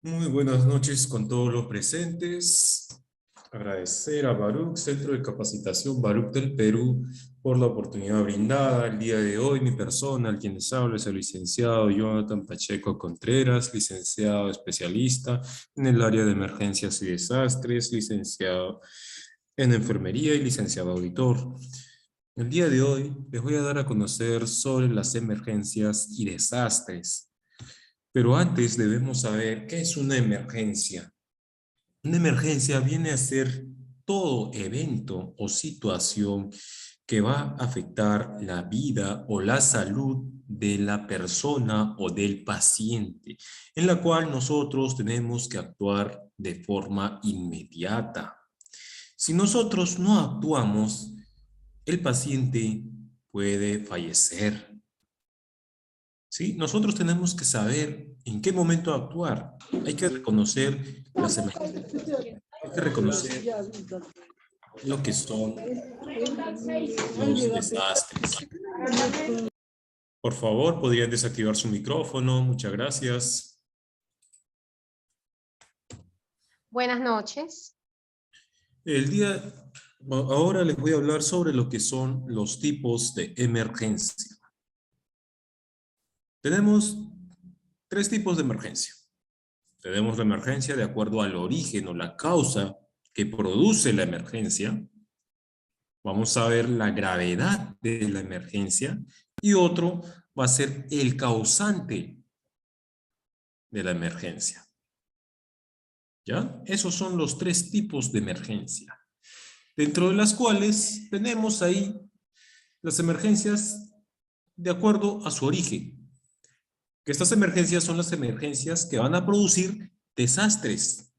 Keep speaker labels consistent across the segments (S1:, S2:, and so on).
S1: Muy buenas noches con todos los presentes. Agradecer a Baruch, Centro de Capacitación Baruch del Perú, por la oportunidad brindada el día de hoy. Mi persona, al quien les hablo, es el licenciado Jonathan Pacheco Contreras, licenciado especialista en el área de emergencias y desastres, licenciado en enfermería y licenciado auditor. El día de hoy les voy a dar a conocer sobre las emergencias y desastres. Pero antes debemos saber qué es una emergencia. Una emergencia viene a ser todo evento o situación que va a afectar la vida o la salud de la persona o del paciente, en la cual nosotros tenemos que actuar de forma inmediata. Si nosotros no actuamos, el paciente puede fallecer. ¿Sí? Nosotros tenemos que saber en qué momento actuar. Hay que reconocer las emergencias, hay que reconocer lo que son los desastres. Por favor, podrían desactivar su micrófono. Muchas gracias.
S2: Buenas noches.
S1: Ahora les voy a hablar sobre lo que son los tipos de emergencia. Tenemos tres tipos de emergencia. Tenemos la emergencia de acuerdo al origen o la causa que produce la emergencia. Vamos a ver la gravedad de la emergencia y otro va a ser el causante de la emergencia. ¿Ya? Esos son los tres tipos de emergencia, dentro de las cuales tenemos ahí las emergencias de acuerdo a su origen. Que estas emergencias son las emergencias que van a producir desastres,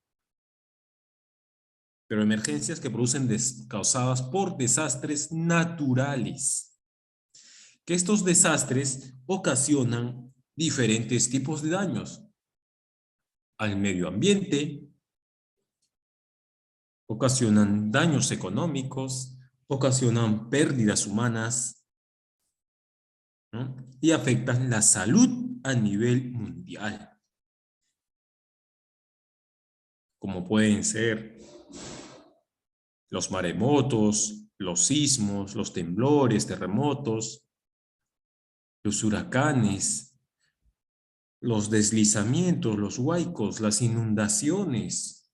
S1: pero emergencias que producen causadas por desastres naturales. Que estos desastres ocasionan diferentes tipos de daños al medio ambiente, ocasionan daños económicos, ocasionan pérdidas humanas, ¿no? Y afectan la salud a nivel mundial, como pueden ser los maremotos, los sismos, los temblores, terremotos, los huracanes, los deslizamientos, los huaicos, las inundaciones.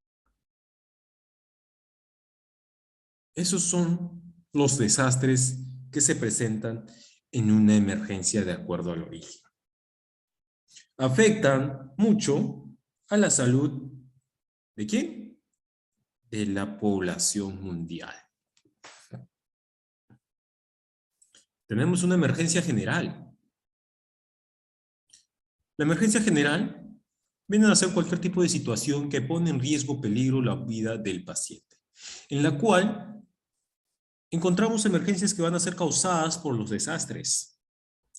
S1: Esos son los desastres que se presentan en una emergencia de acuerdo al origen. Afectan mucho a la salud ¿de quién? De la población mundial. Tenemos una emergencia general. La emergencia general viene a ser cualquier tipo de situación que pone en riesgo o peligro la vida del paciente, en la cual encontramos emergencias que van a ser causadas por los desastres.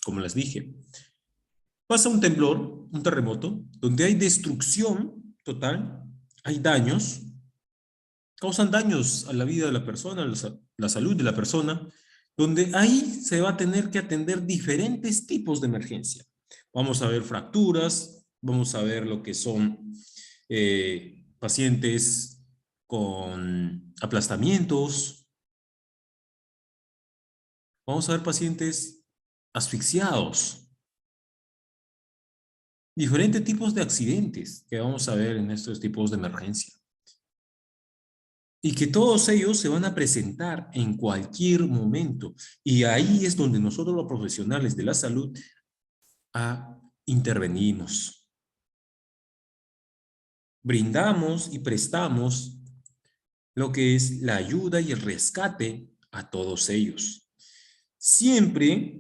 S1: Como les dije, pasa un temblor, un terremoto, donde hay destrucción total, hay daños, causan daños a la vida de la persona, a la salud de la persona, donde ahí se va a tener que atender diferentes tipos de emergencia. Vamos a ver fracturas, vamos a ver lo que son pacientes con aplastamientos, vamos a ver pacientes asfixiados, diferentes tipos de accidentes que vamos a ver en estos tipos de emergencia. Y que todos ellos se van a presentar en cualquier momento. Y ahí es donde nosotros los profesionales de la salud intervenimos. Brindamos y prestamos lo que es la ayuda y el rescate a todos ellos. Siempre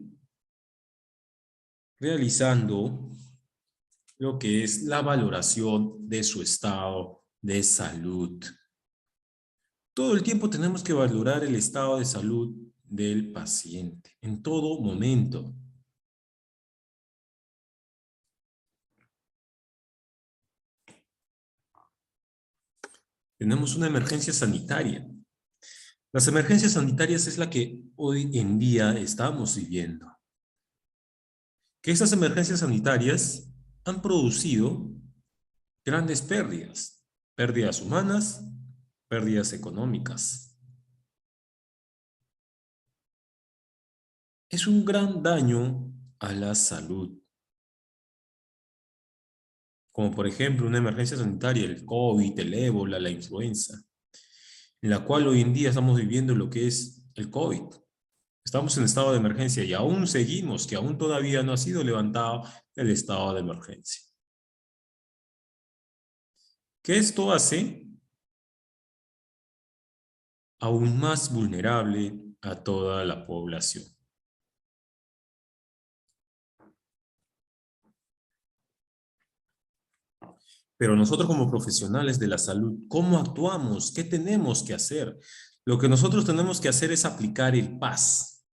S1: realizando lo que es la valoración de su estado de salud. Todo el tiempo tenemos que valorar el estado de salud del paciente, en todo momento. Tenemos una emergencia sanitaria. Las emergencias sanitarias es la que hoy en día estamos viviendo. Que estas emergencias sanitarias han producido grandes pérdidas. Pérdidas humanas, pérdidas económicas. Es un gran daño a la salud. Como por ejemplo una emergencia sanitaria, el COVID, el ébola, la influenza, en la cual hoy en día estamos viviendo lo que es el COVID. Estamos en estado de emergencia y aún seguimos, que aún todavía no ha sido levantado el estado de emergencia. ¿Qué esto hace? Aún más vulnerable a toda la población. Pero nosotros como profesionales de la salud, ¿cómo actuamos? ¿Qué tenemos que hacer? Lo que nosotros tenemos que hacer es aplicar el PAS.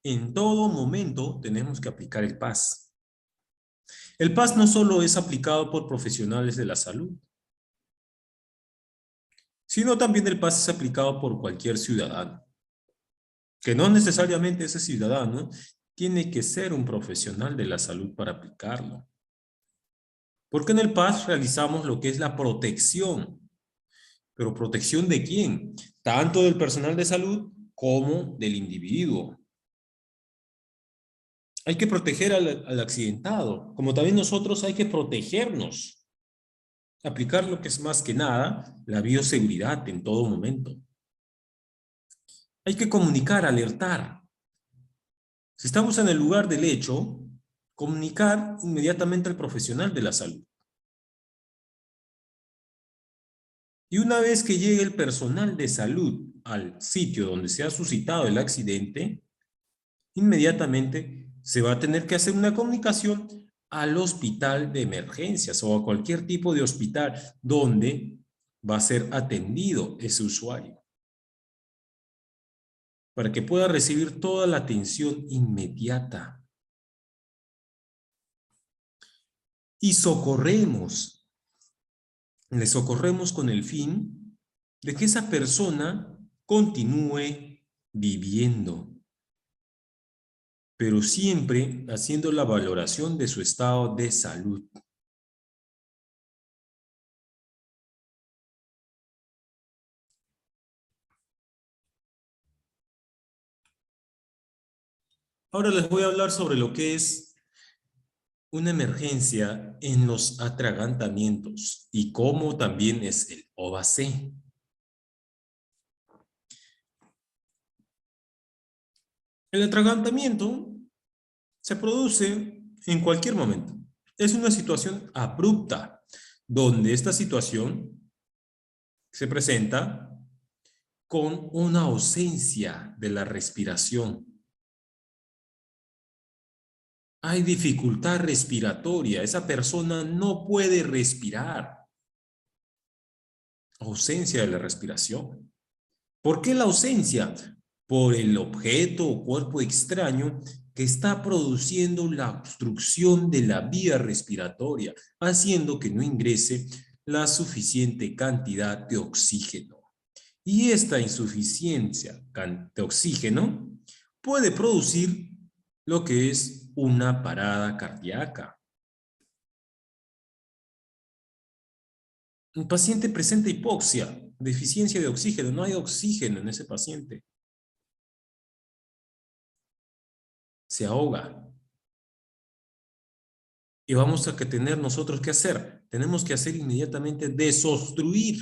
S1: En todo momento tenemos que aplicar el PAS. El PAS no solo es aplicado por profesionales de la salud, sino también el PAS es aplicado por cualquier ciudadano. Que no necesariamente ese ciudadano tiene que ser un profesional de la salud para aplicarlo. Porque en el PAS realizamos lo que es la protección. ¿Pero protección de quién? Tanto del personal de salud como del individuo. Hay que proteger al accidentado, como también nosotros hay que protegernos. Aplicar lo que es más que nada la bioseguridad en todo momento. Hay que comunicar, alertar. Si estamos en el lugar del hecho, comunicar inmediatamente al profesional de la salud. Y una vez que llegue el personal de salud al sitio donde se ha suscitado el accidente, inmediatamente se va a tener que hacer una comunicación al hospital de emergencias o a cualquier tipo de hospital donde va a ser atendido ese usuario, para que pueda recibir toda la atención inmediata. Y le socorremos con el fin de que esa persona continúe viviendo, pero siempre haciendo la valoración de su estado de salud. Ahora les voy a hablar sobre lo que es una emergencia en los atragantamientos y cómo también es el OVA-C. El atragantamiento se produce en cualquier momento. Es una situación abrupta, donde esta situación se presenta con una ausencia de la respiración. Hay dificultad respiratoria, esa persona no puede respirar. Ausencia de la respiración. ¿Por qué la ausencia? Por el objeto o cuerpo extraño que está produciendo la obstrucción de la vía respiratoria, haciendo que no ingrese la suficiente cantidad de oxígeno. Y esta insuficiencia de oxígeno puede producir lo que es una parada cardíaca. Un paciente presenta hipoxia, deficiencia de oxígeno, no hay oxígeno en ese paciente. Se ahoga. Y vamos a tener nosotros que hacer. Tenemos que hacer inmediatamente desobstruir.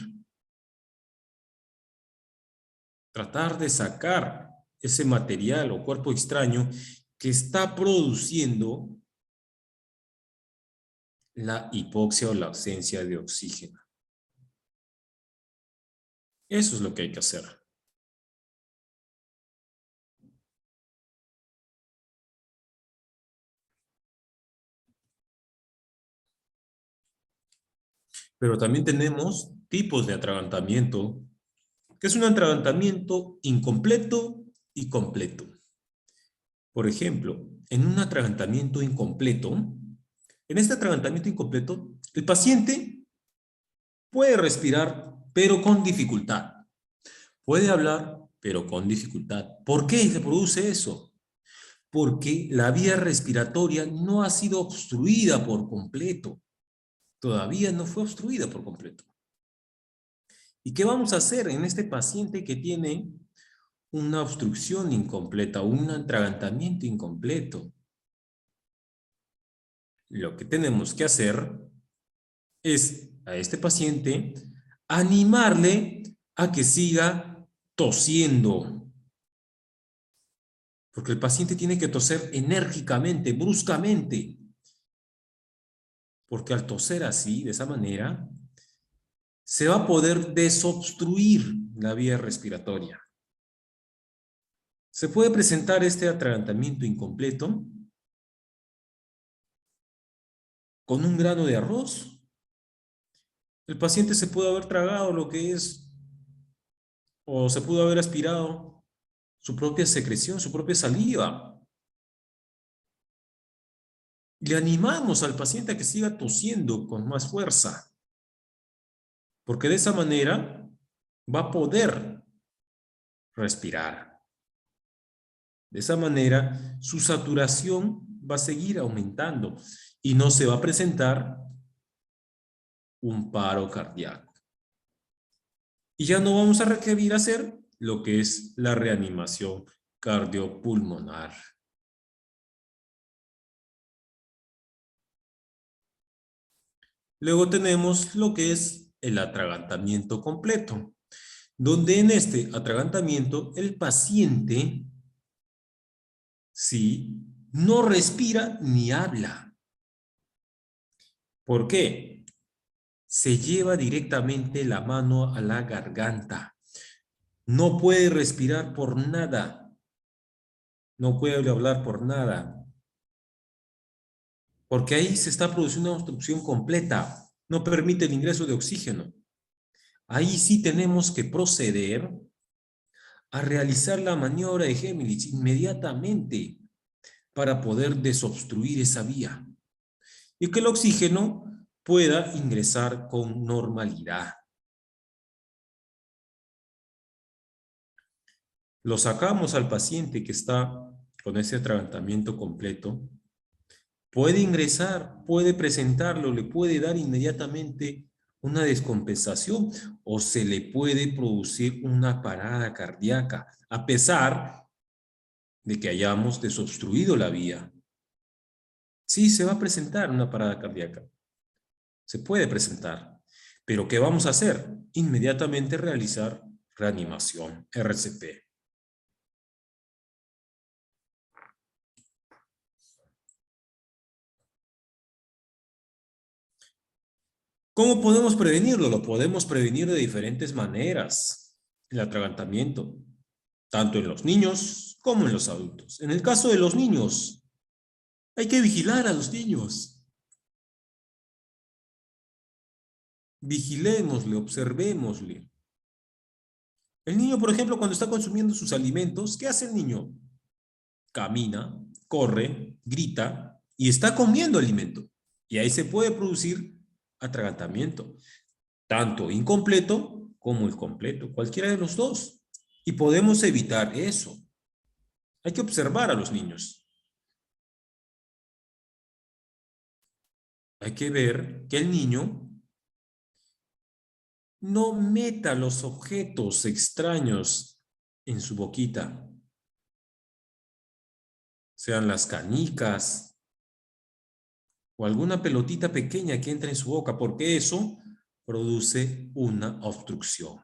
S1: Tratar de sacar ese material o cuerpo extraño que está produciendo la hipoxia o la ausencia de oxígeno. Eso es lo que hay que hacer. Pero también tenemos tipos de atragantamiento, que es un atragantamiento incompleto y completo. Por ejemplo, en un atragantamiento incompleto, en este atragantamiento incompleto, el paciente puede respirar, pero con dificultad. Puede hablar, pero con dificultad. ¿Por qué se produce eso? Porque la vía respiratoria no ha sido obstruida por completo. Todavía no fue obstruida por completo. ¿Y qué vamos a hacer en este paciente que tiene una obstrucción incompleta, un atragantamiento incompleto? Lo que tenemos que hacer es a este paciente animarle a que siga tosiendo. Porque el paciente tiene que toser enérgicamente, bruscamente. Porque al toser así, de esa manera, se va a poder desobstruir la vía respiratoria. Se puede presentar este atragantamiento incompleto con un grano de arroz. El paciente se puede haber tragado lo que es, o se pudo haber aspirado su propia secreción, su propia saliva. Le animamos al paciente a que siga tosiendo con más fuerza, porque de esa manera va a poder respirar. De esa manera, su saturación va a seguir aumentando y no se va a presentar un paro cardíaco. Y ya no vamos a requerir hacer lo que es la reanimación cardiopulmonar. Luego tenemos lo que es el atragantamiento completo, donde en este atragantamiento el paciente no respira ni habla. ¿Por qué? Se lleva directamente la mano a la garganta. No puede respirar por nada. No puede hablar por nada. Porque ahí se está produciendo una obstrucción completa. No permite el ingreso de oxígeno. Ahí sí tenemos que proceder a realizar la maniobra de Heimlich inmediatamente para poder desobstruir esa vía y que el oxígeno pueda ingresar con normalidad. Lo sacamos al paciente que está con ese atragantamiento completo. Puede ingresar, puede presentarlo, le puede dar inmediatamente una descompensación o se le puede producir una parada cardíaca, a pesar de que hayamos desobstruido la vía. Sí, se va a presentar una parada cardíaca. Se puede presentar. Pero ¿qué vamos a hacer? Inmediatamente realizar reanimación, RCP. ¿Cómo podemos prevenirlo? Lo podemos prevenir de diferentes maneras. El atragantamiento, tanto en los niños como en los adultos. En el caso de los niños, hay que vigilar a los niños. Vigilémosle, observémosle. El niño, por ejemplo, cuando está consumiendo sus alimentos, ¿qué hace el niño? Camina, corre, grita y está comiendo alimento. Y ahí se puede producir atragantamiento, tanto incompleto como el completo, cualquiera de los dos. Y podemos evitar eso. Hay que observar a los niños. Hay que ver que el niño no meta los objetos extraños en su boquita, sean las canicas o alguna pelotita pequeña que entre en su boca, porque eso produce una obstrucción.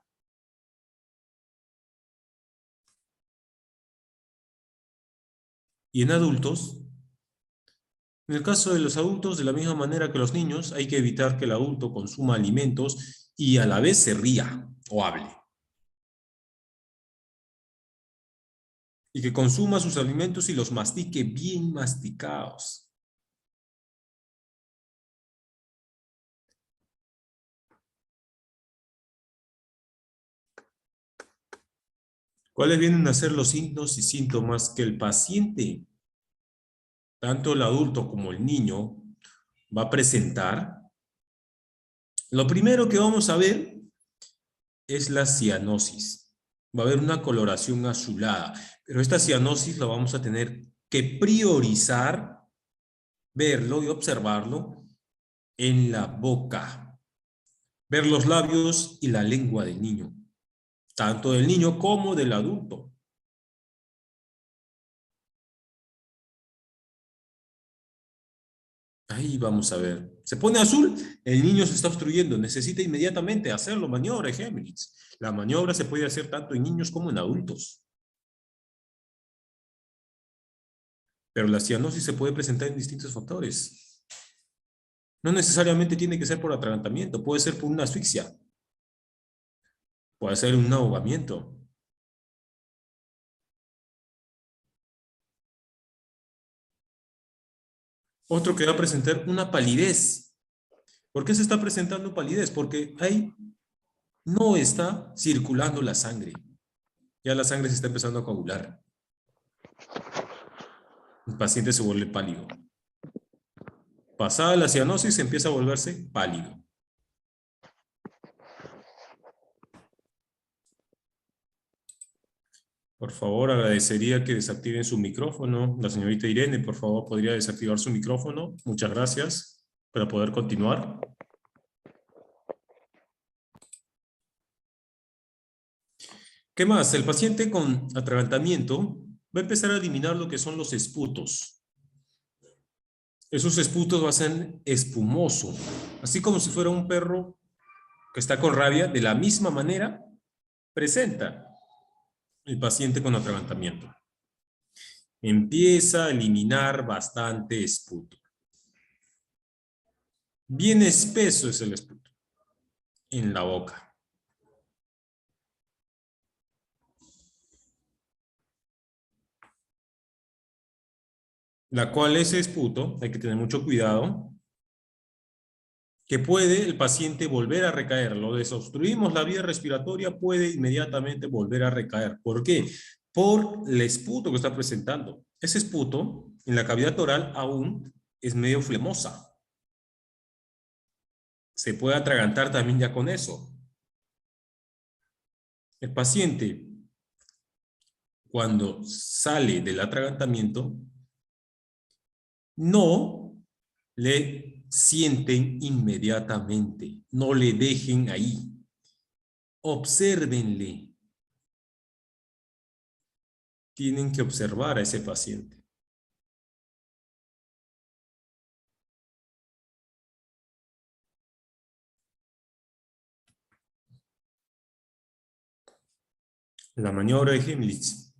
S1: Y en adultos, en el caso de los adultos, de la misma manera que los niños, hay que evitar que el adulto consuma alimentos y a la vez se ría o hable. Y que consuma sus alimentos y los mastique bien masticados. ¿Cuáles vienen a ser los signos y síntomas que el paciente, tanto el adulto como el niño, va a presentar? Lo primero que vamos a ver es la cianosis. Va a haber una coloración azulada, pero esta cianosis la vamos a tener que priorizar, verlo y observarlo en la boca. Ver los labios y la lengua del niño, tanto del niño como del adulto. Ahí vamos a ver. Se pone azul, el niño se está obstruyendo. Necesita inmediatamente hacerlo, maniobra de Heimlich. La maniobra se puede hacer tanto en niños como en adultos. Pero la cianosis se puede presentar en distintos factores. No necesariamente tiene que ser por atragantamiento, puede ser por una asfixia. Puede ser un ahogamiento. Otro que va a presentar una palidez. ¿Por qué se está presentando palidez? Porque ahí no está circulando la sangre. Ya la sangre se está empezando a coagular. El paciente se vuelve pálido. Pasada la cianosis empieza a volverse pálido. Por favor, agradecería que desactiven su micrófono. La señorita Irene, por favor, podría desactivar su micrófono. Muchas gracias para poder continuar. ¿Qué más? El paciente con atragantamiento va a empezar a eliminar lo que son los esputos. Esos esputos van a ser espumosos, así como si fuera un perro que está con rabia. De la misma manera presenta el paciente con atragantamiento. Empieza a eliminar bastante esputo. Bien espeso es el esputo en la boca. La cual ese esputo, hay que tener mucho cuidado, que puede el paciente volver a recaer. Lo desobstruimos la vía respiratoria, puede inmediatamente volver a recaer. ¿Por qué? Por el esputo que está presentando. Ese esputo en la cavidad oral aún es medio flemosa. Se puede atragantar también ya con eso. El paciente, cuando sale del atragantamiento, no le sienten inmediatamente. No le dejen ahí. Obsérvenle. Tienen que observar a ese paciente. La maniobra de Heimlich.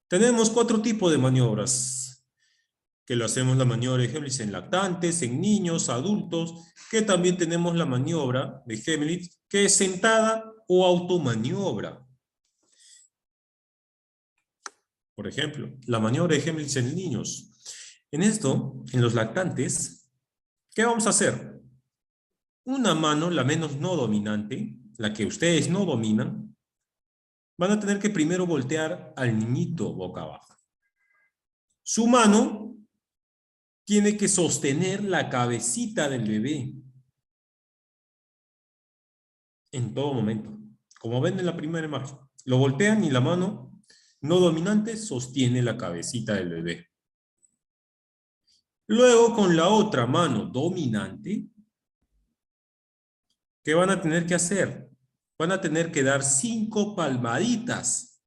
S1: Tenemos 4 tipos de maniobras, que lo hacemos la maniobra de Heimlich en lactantes, en niños, adultos, que también tenemos la maniobra de Heimlich, que es sentada o automaniobra. Por ejemplo, la maniobra de Heimlich en niños. En esto, en los lactantes, ¿qué vamos a hacer? Una mano, la menos no dominante, la que ustedes no dominan, van a tener que primero voltear al niñito boca abajo. Su mano tiene que sostener la cabecita del bebé en todo momento. Como ven en la primera imagen, lo voltean y la mano no dominante sostiene la cabecita del bebé. Luego, con la otra mano dominante, ¿qué van a tener que hacer? Van a tener que dar 5 palmaditas.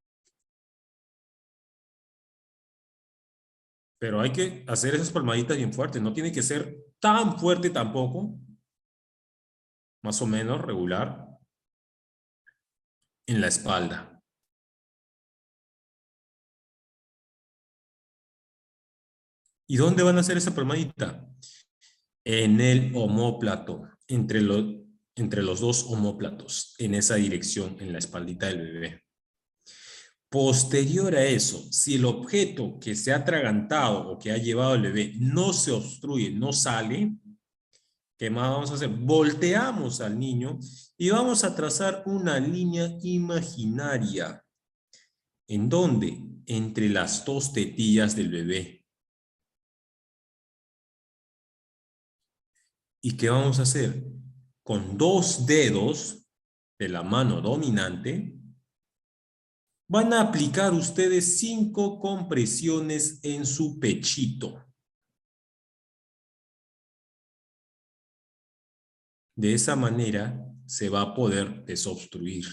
S1: Pero hay que hacer esas palmaditas bien fuertes. No tiene que ser tan fuerte tampoco. Más o menos regular. En la espalda. ¿Y dónde van a hacer esa palmadita? En el omóplato. Entre los 2 omóplatos. En esa dirección, en la espaldita del bebé. Posterior a eso, si el objeto que se ha atragantado o que ha llevado el bebé no se obstruye, no sale, ¿qué más vamos a hacer? Volteamos al niño y vamos a trazar una línea imaginaria. ¿En dónde? Entre las 2 tetillas del bebé. ¿Y qué vamos a hacer? Con 2 dedos de la mano dominante, van a aplicar ustedes 5 compresiones en su pechito. De esa manera se va a poder desobstruir.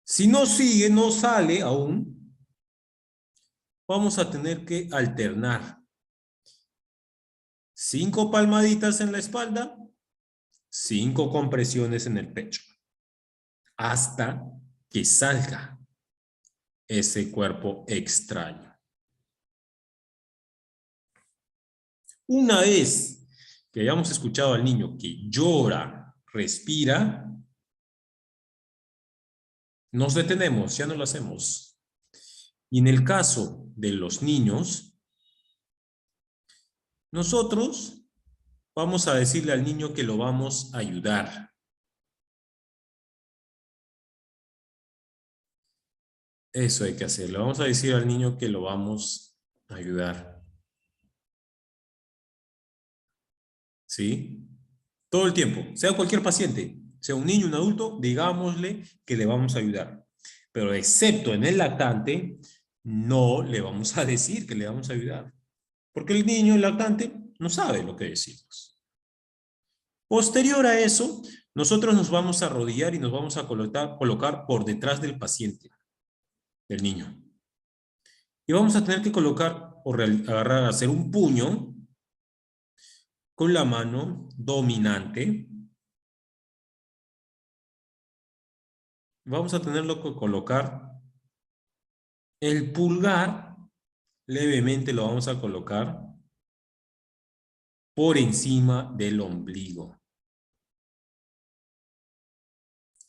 S1: Si no sigue, no sale aún, vamos a tener que alternar 5 palmaditas en la espalda, 5 compresiones en el pecho, hasta que salga ese cuerpo extraño. Una vez que hayamos escuchado al niño que llora, respira, nos detenemos, ya no lo hacemos. Y en el caso de los niños, nosotros vamos a decirle al niño que lo vamos a ayudar. Eso hay que hacerlo. Vamos a decir al niño que lo vamos a ayudar. ¿Sí? Todo el tiempo, sea cualquier paciente, sea un niño, un adulto, digámosle que le vamos a ayudar. Pero excepto en el lactante, no le vamos a decir que le vamos a ayudar. Porque el niño, el lactante, no sabe lo que decimos. Posterior a eso, nosotros nos vamos a arrodillar y nos vamos a colocar por detrás del paciente, del niño. Y vamos a tener que colocar o agarrar, hacer un puño con la mano dominante. Vamos a tenerlo que colocar. El pulgar, levemente lo vamos a colocar por encima del ombligo.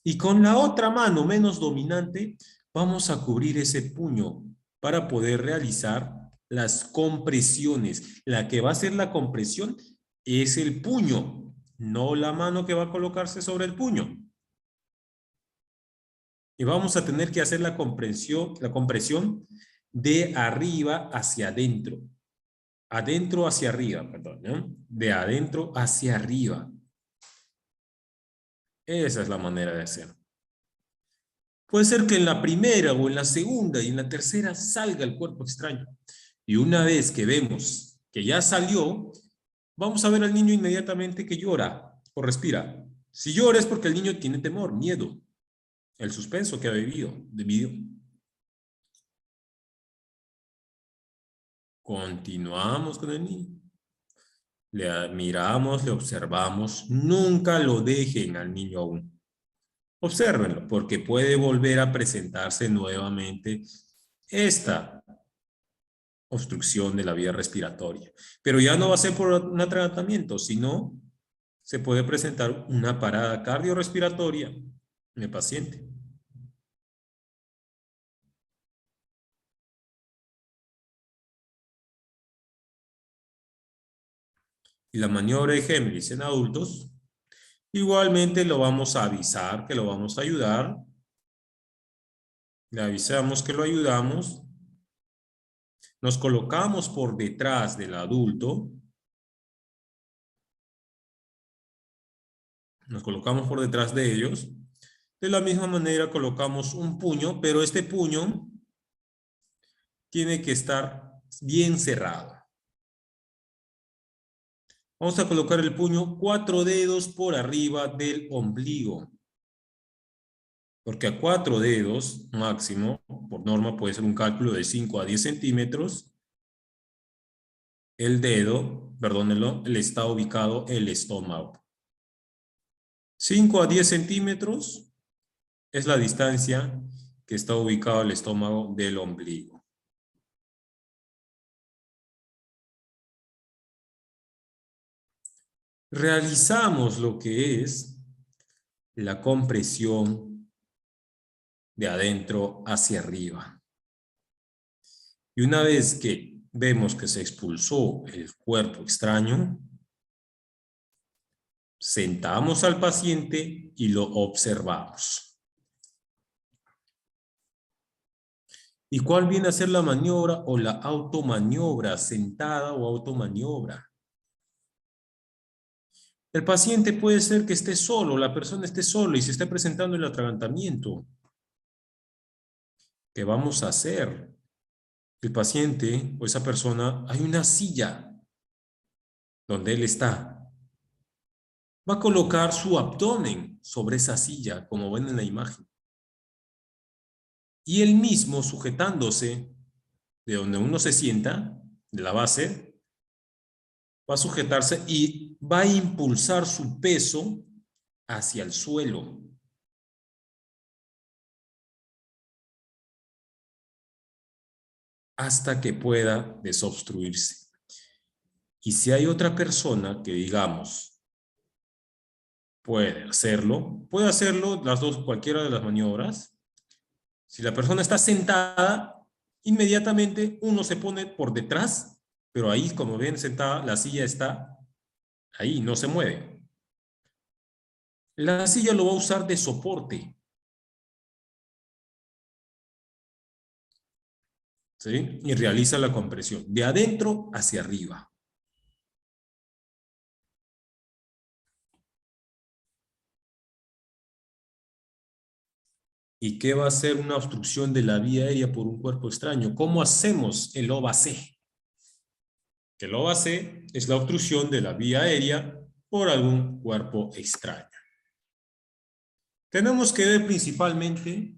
S1: Y con la otra mano menos dominante, vamos a cubrir ese puño para poder realizar las compresiones. La que va a hacer la compresión es el puño, no la mano que va a colocarse sobre el puño. Y vamos a tener que hacer la compresión de arriba hacia adentro. Adentro hacia arriba, perdón, ¿no? De adentro hacia arriba. Esa es la manera de hacer. Puede ser que en la primera o en la segunda y en la tercera salga el cuerpo extraño. Y una vez que vemos que ya salió, vamos a ver al niño inmediatamente que llora o respira. Si llora es porque el niño tiene temor, miedo, el suspenso que ha vivido. Continuamos con el niño. Le admiramos, le observamos. Nunca lo dejen al niño aún. Obsérvenlo, porque puede volver a presentarse nuevamente esta obstrucción de la vía respiratoria. Pero ya no va a ser por un tratamiento, sino se puede presentar una parada cardiorrespiratoria en el paciente. Y la maniobra de Heimlich en adultos, igualmente lo vamos a avisar que lo vamos a ayudar. Le avisamos que lo ayudamos. Nos colocamos por detrás del adulto. Nos colocamos por detrás de ellos. De la misma manera colocamos un puño, pero este puño tiene que estar bien cerrado. Vamos a colocar el puño 4 dedos por arriba del ombligo. Porque a 4 dedos máximo, por norma puede ser un cálculo de 5 a 10 centímetros, el dedo, perdónenlo, le está ubicado el estómago. 5 a 10 centímetros es la distancia que está ubicado el estómago del ombligo. Realizamos lo que es la compresión de adentro hacia arriba. Y una vez que vemos que se expulsó el cuerpo extraño, sentamos al paciente y lo observamos. ¿Y cuál viene a ser la maniobra o la automaniobra, sentada o automaniobra? El paciente puede ser que esté solo, la persona esté sola y se esté presentando el atragantamiento. ¿Qué vamos a hacer? El paciente o esa persona, hay una silla donde él está. va a colocar su abdomen sobre esa silla, como ven en la imagen. Y él mismo, sujetándose de donde uno se sienta, de la base, va a sujetarse y va a impulsar su peso hacia el suelo. Hasta que pueda desobstruirse. Y si hay otra persona que, digamos, puede hacerlo las dos, cualquiera de las maniobras. Si la persona está sentada, inmediatamente uno se pone por detrás, pero ahí, como ven, sentada, la silla está ahí, no se mueve. La silla lo va a usar de soporte. ¿Sí? Y realiza la compresión de adentro hacia arriba. ¿Y qué va a ser una obstrucción de la vía aérea por un cuerpo extraño? ¿Cómo hacemos el OVA-C? Que el OVA-C es la obstrucción de la vía aérea por algún cuerpo extraño. Tenemos que ver principalmente,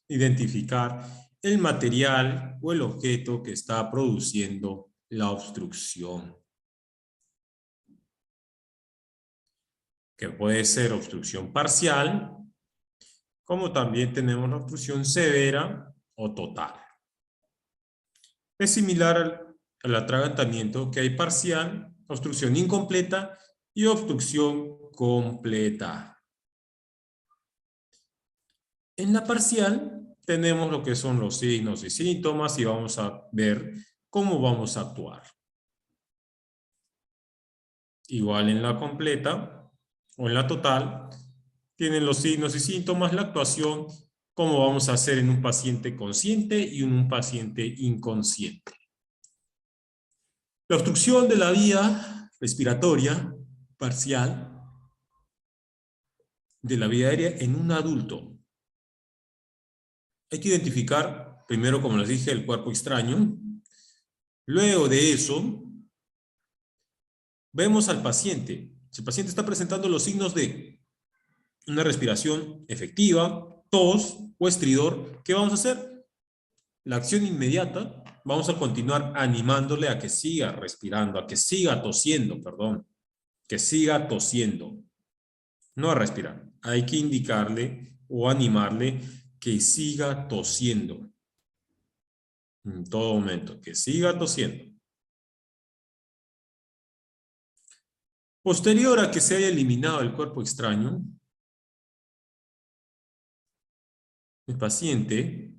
S1: identificar el material o el objeto que está produciendo la obstrucción. Que puede ser obstrucción parcial, como también tenemos la obstrucción severa o total. Es similar al atragantamiento, que hay parcial, obstrucción incompleta y obstrucción completa. En la parcial tenemos lo que son los signos y síntomas y vamos a ver cómo vamos a actuar. Igual en la completa o en la total, tienen los signos y síntomas, la actuación, cómo vamos a hacer en un paciente consciente y en un paciente inconsciente. La obstrucción de la vía respiratoria parcial de la vía aérea en un adulto. Hay que identificar, primero, como les dije, el cuerpo extraño. Luego de eso, vemos al paciente. Si el paciente está presentando los signos de una respiración efectiva, tos o estridor, ¿qué vamos a hacer? La acción inmediata, vamos a continuar animándole a que siga respirando, a que siga tosiendo, perdón, que siga tosiendo. No a respirar. Hay que indicarle o animarle que siga tosiendo. En todo momento, que siga tosiendo. Posterior a que se haya eliminado el cuerpo extraño, el paciente,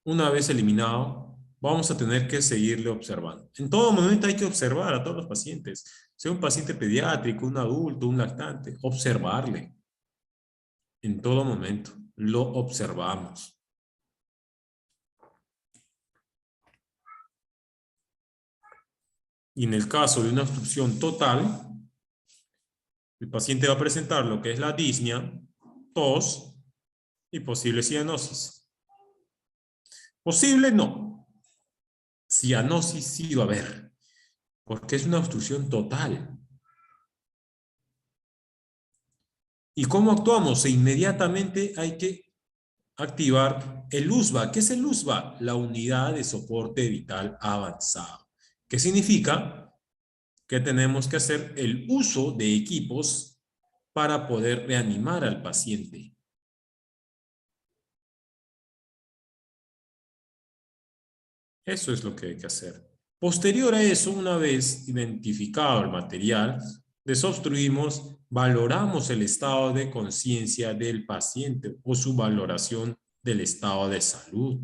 S1: una vez eliminado, vamos a tener que seguirle observando. En todo momento hay que observar a todos los pacientes, sea un paciente pediátrico, un adulto, un lactante, observarle. En todo momento lo observamos. Y en el caso de una obstrucción total, el paciente va a presentar lo que es la disnea, tos y posible cianosis. Posible no. Cianosis sí va a haber, porque es una obstrucción total. ¿Y cómo actuamos? Inmediatamente hay que activar el USBA. ¿Qué es el USBA? La unidad de soporte vital avanzado. ¿Qué significa? Que tenemos que hacer el uso de equipos para poder reanimar al paciente. Eso es lo que hay que hacer. Posterior a eso, una vez identificado el material, desobstruimos, valoramos el estado de conciencia del paciente o su valoración del estado de salud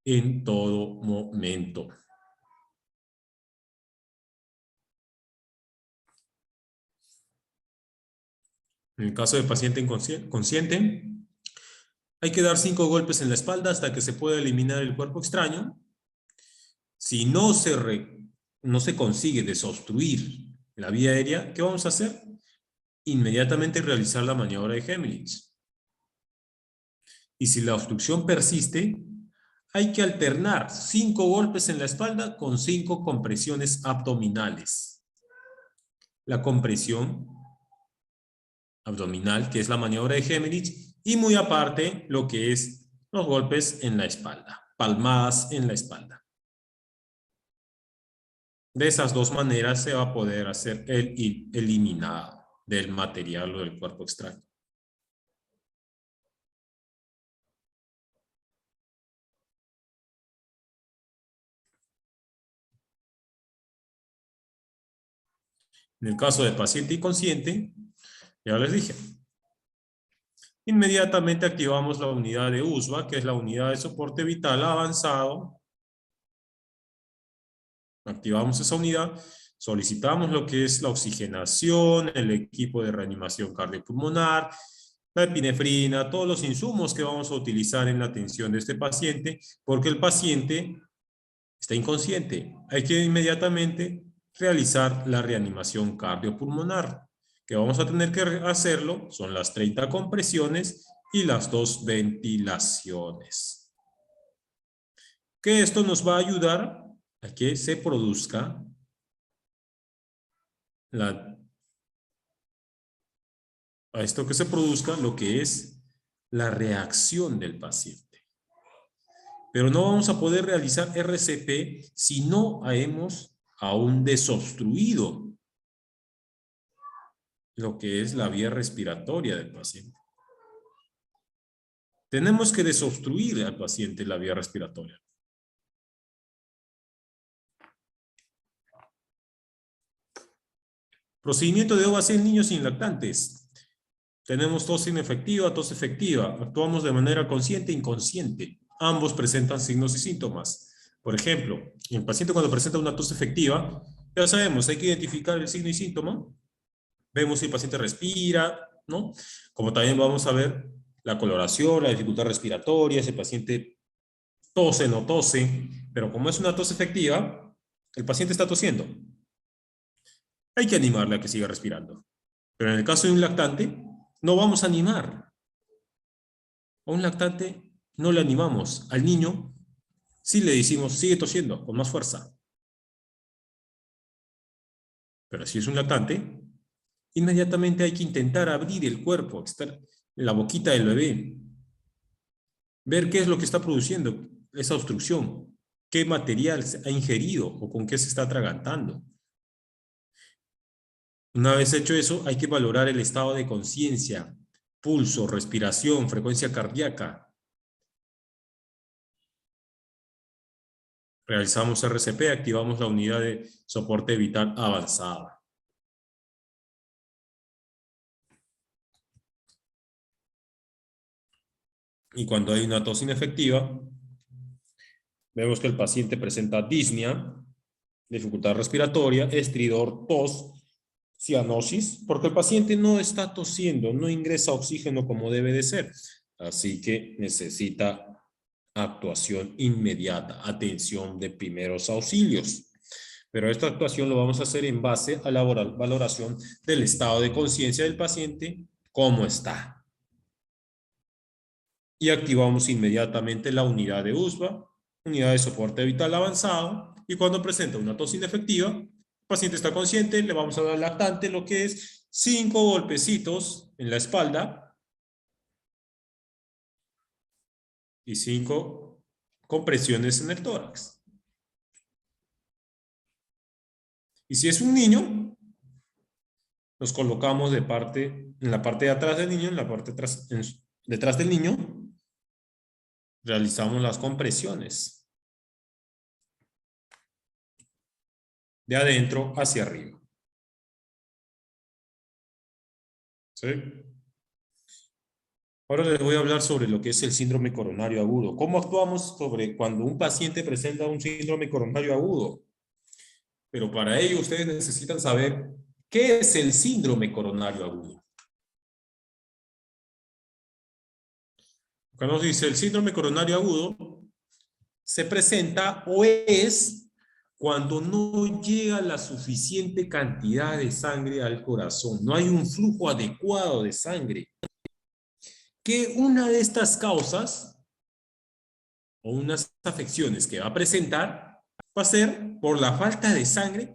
S1: en todo momento. En el caso del paciente consciente, hay que dar 5 golpes en la espalda hasta que se pueda eliminar el cuerpo extraño. Si no se consigue desobstruir la vía aérea, ¿qué vamos a hacer? Inmediatamente realizar la maniobra de Heimlich. Y si la obstrucción persiste, hay que alternar 5 golpes en la espalda con 5 compresiones abdominales. la compresión abdominal, que es la maniobra de Heimlich, y muy aparte lo que es los golpes en la espalda, palmadas en la espalda. De esas dos maneras se va a poder hacer el eliminado del material o del cuerpo extraño. En el caso de paciente inconsciente, ya les dije, inmediatamente activamos la unidad de USB, que es la unidad de soporte vital avanzado. Activamos esa unidad, solicitamos lo que es la oxigenación, el equipo de reanimación cardiopulmonar, la epinefrina, todos los insumos que vamos a utilizar en la atención de este paciente, porque el paciente está inconsciente. Hay que inmediatamente realizar la reanimación cardiopulmonar, que vamos a tener que hacerlo, son las 30 compresiones y las 2 ventilaciones. Que esto nos va a ayudar a que se produzca lo que es la reacción del paciente. Pero no vamos a poder realizar RCP si no hemos aún desobstruido lo que es la vía respiratoria del paciente. Tenemos que desobstruir al paciente la vía respiratoria. Procedimiento de OAC en niños sin lactantes. Tenemos tos inefectiva, tos efectiva. Actuamos de manera consciente e inconsciente. Ambos presentan signos y síntomas. Por ejemplo, el paciente cuando presenta una tos efectiva, ya sabemos, hay que identificar el signo y síntoma. Vemos si el paciente respira, ¿no? Como también vamos a ver la coloración, la dificultad respiratoria, si el paciente tose, no tose. Pero como es una tos efectiva, el paciente está tosiendo. Hay que animarle a que siga respirando. Pero en el caso de un lactante, no vamos a animar. A un lactante no le animamos. Al niño sí le decimos, sigue tosiendo, con más fuerza. Pero si es un lactante, inmediatamente hay que intentar abrir el cuerpo, estar en la boquita del bebé. Ver qué es lo que está produciendo esa obstrucción. Qué material ha ingerido o con qué se está atragantando. Una vez hecho eso, hay que valorar el estado de conciencia, pulso, respiración, frecuencia cardíaca. Realizamos RCP, activamos la unidad de soporte vital avanzada. Y cuando hay una tos inefectiva, vemos que el paciente presenta disnea, dificultad respiratoria, estridor, tos, cianosis, porque el paciente no está tosiendo, no ingresa oxígeno como debe de ser. Así que necesita actuación inmediata, atención de primeros auxilios. Pero esta actuación lo vamos a hacer en base a la valoración del estado de conciencia del paciente, cómo está. Y activamos inmediatamente la unidad de USB, unidad de soporte vital avanzado, y cuando presenta una tos inefectiva, el paciente está consciente, le vamos a dar lactante, lo que es 5 golpecitos en la espalda y 5 compresiones en el tórax. Y si es un niño, nos colocamos en la parte de atrás del niño, en la parte detrás del niño, realizamos las compresiones de adentro hacia arriba. ¿Sí? Ahora les voy a hablar sobre lo que es el síndrome coronario agudo. ¿Cómo actuamos sobre cuando un paciente presenta un síndrome coronario agudo? Pero para ello ustedes necesitan saber qué es el síndrome coronario agudo. Acá nos dice el síndrome coronario agudo se presenta o es cuando no llega la suficiente cantidad de sangre al corazón. No hay un flujo adecuado de sangre. Que una de estas causas o unas afecciones que va a presentar va a ser por la falta de sangre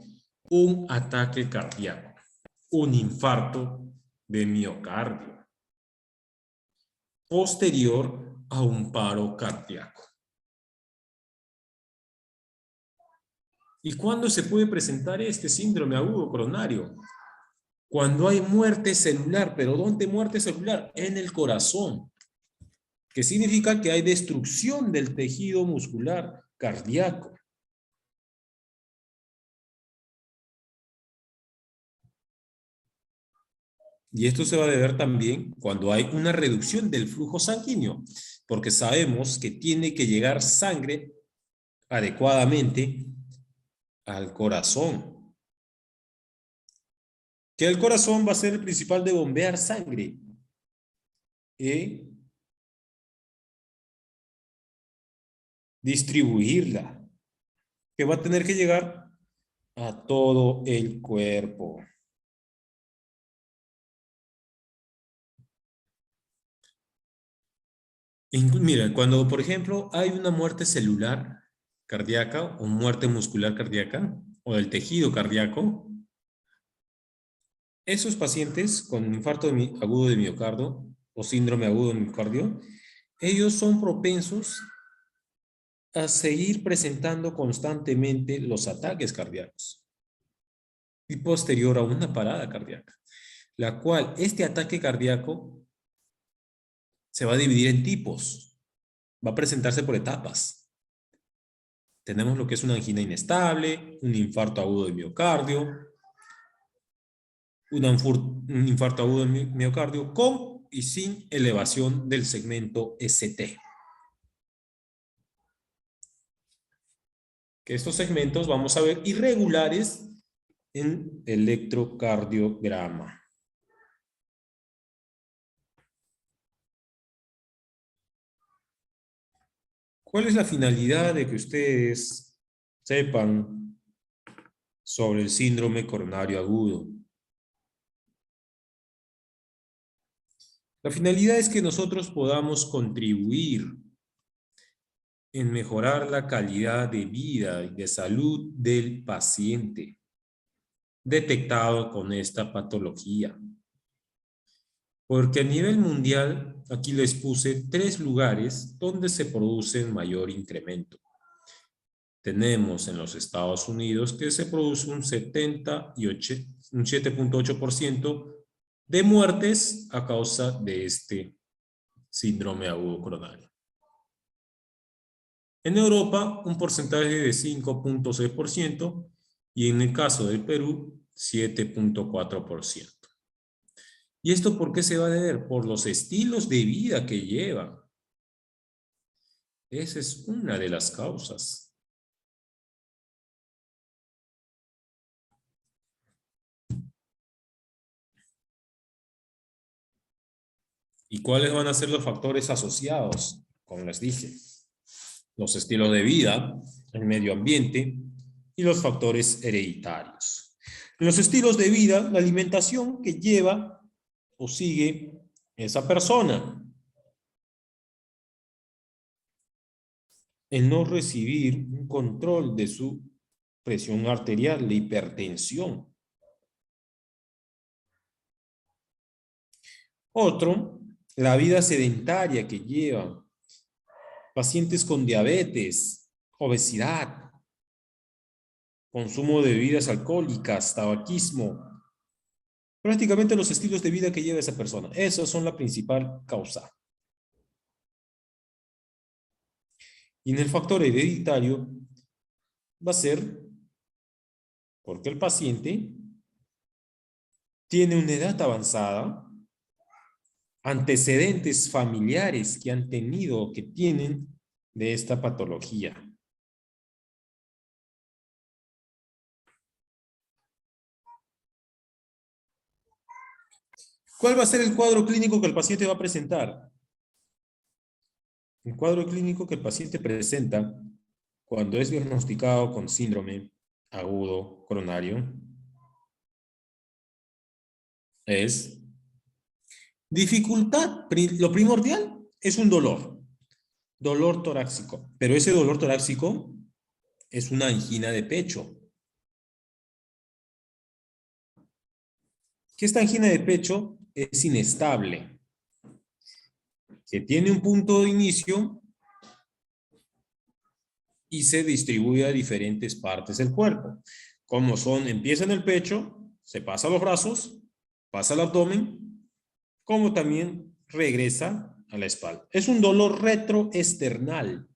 S1: un ataque cardíaco. un infarto de miocardio posterior a un paro cardíaco. ¿Y cuándo se puede presentar este síndrome agudo coronario? Cuando hay muerte celular. ¿Pero dónde muerte celular? En el corazón. Que significa que hay destrucción del tejido muscular cardíaco. Y esto se va a deber también cuando hay una reducción del flujo sanguíneo, porque sabemos que tiene que llegar sangre adecuadamente al corazón. Que el corazón va a ser el principal de bombear sangre. Distribuirla, que va a tener que llegar a todo el cuerpo. Mira, cuando por ejemplo hay una muerte celular cardíaca o muerte muscular cardíaca o del tejido cardíaco, esos pacientes con infarto agudo de miocardio o síndrome agudo de miocardio, ellos son propensos a seguir presentando constantemente los ataques cardíacos y posterior a una parada cardíaca, la cual este ataque cardíaco se va a dividir en tipos, va a presentarse por etapas. Tenemos lo que es una angina inestable, un infarto agudo de miocardio, un infarto agudo de miocardio con y sin elevación del segmento ST. Que estos segmentos vamos a ver irregulares en electrocardiograma. ¿Cuál es la finalidad de que ustedes sepan sobre el síndrome coronario agudo? La finalidad es que nosotros podamos contribuir en mejorar la calidad de vida y de salud del paciente detectado con esta patología. Porque a nivel mundial, aquí les puse 3 lugares donde se produce mayor incremento. Tenemos en los Estados Unidos que se produce un 7.8% de muertes a causa de este síndrome agudo coronario. En Europa, un porcentaje de 5.6% y en el caso del Perú, 7.4%. ¿Y esto por qué se va a deber? Por los estilos de vida que llevan. Esa es una de las causas. ¿Y cuáles van a ser los factores asociados? Como les dije, los estilos de vida, el medio ambiente y los factores hereditarios. En los estilos de vida, la alimentación que lleva o sigue esa persona. El no recibir un control de su presión arterial, la hipertensión. Otro, la vida sedentaria que llevan pacientes con diabetes, obesidad, consumo de bebidas alcohólicas, tabaquismo, prácticamente los estilos de vida que lleva esa persona. Esos son la principal causa. Y en el factor hereditario va a ser porque el paciente tiene una edad avanzada, antecedentes familiares que han tenido o que tienen de esta patología. ¿Cuál va a ser el cuadro clínico que el paciente va a presentar? El cuadro clínico que el paciente presenta cuando es diagnosticado con síndrome agudo coronario es dificultad. Lo primordial es un dolor torácico, pero ese dolor torácico es una angina de pecho. que esta angina de pecho es inestable, que tiene un punto de inicio y se distribuye a diferentes partes del cuerpo. Como son, empieza en el pecho, se pasa a los brazos, pasa al abdomen, como también regresa a la espalda. Es un dolor retroesternal,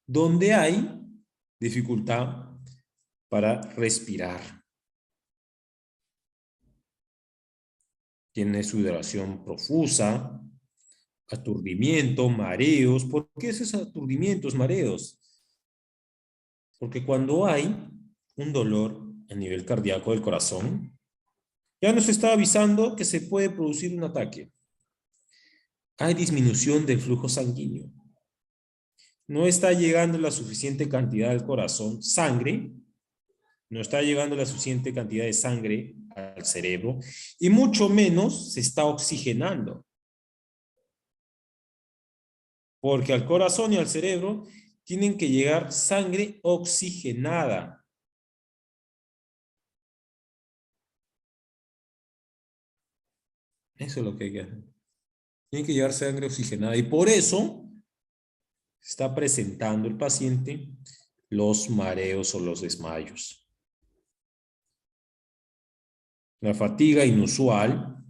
S1: donde hay dificultad para respirar. Tiene sudoración profusa, aturdimiento, mareos. ¿Por qué esos aturdimientos, mareos? Porque cuando hay un dolor a nivel cardíaco del corazón, ya nos está avisando que se puede producir un ataque. Hay disminución del flujo sanguíneo. No está llegando la suficiente cantidad al corazón, sangre, no está llegando la suficiente cantidad de sangre al cerebro y mucho menos se está oxigenando. Porque al corazón y al cerebro tienen que llegar sangre oxigenada. Eso es lo que hay que hacer. Tiene que llegar sangre oxigenada y por eso está presentando el paciente los mareos o los desmayos. La fatiga inusual.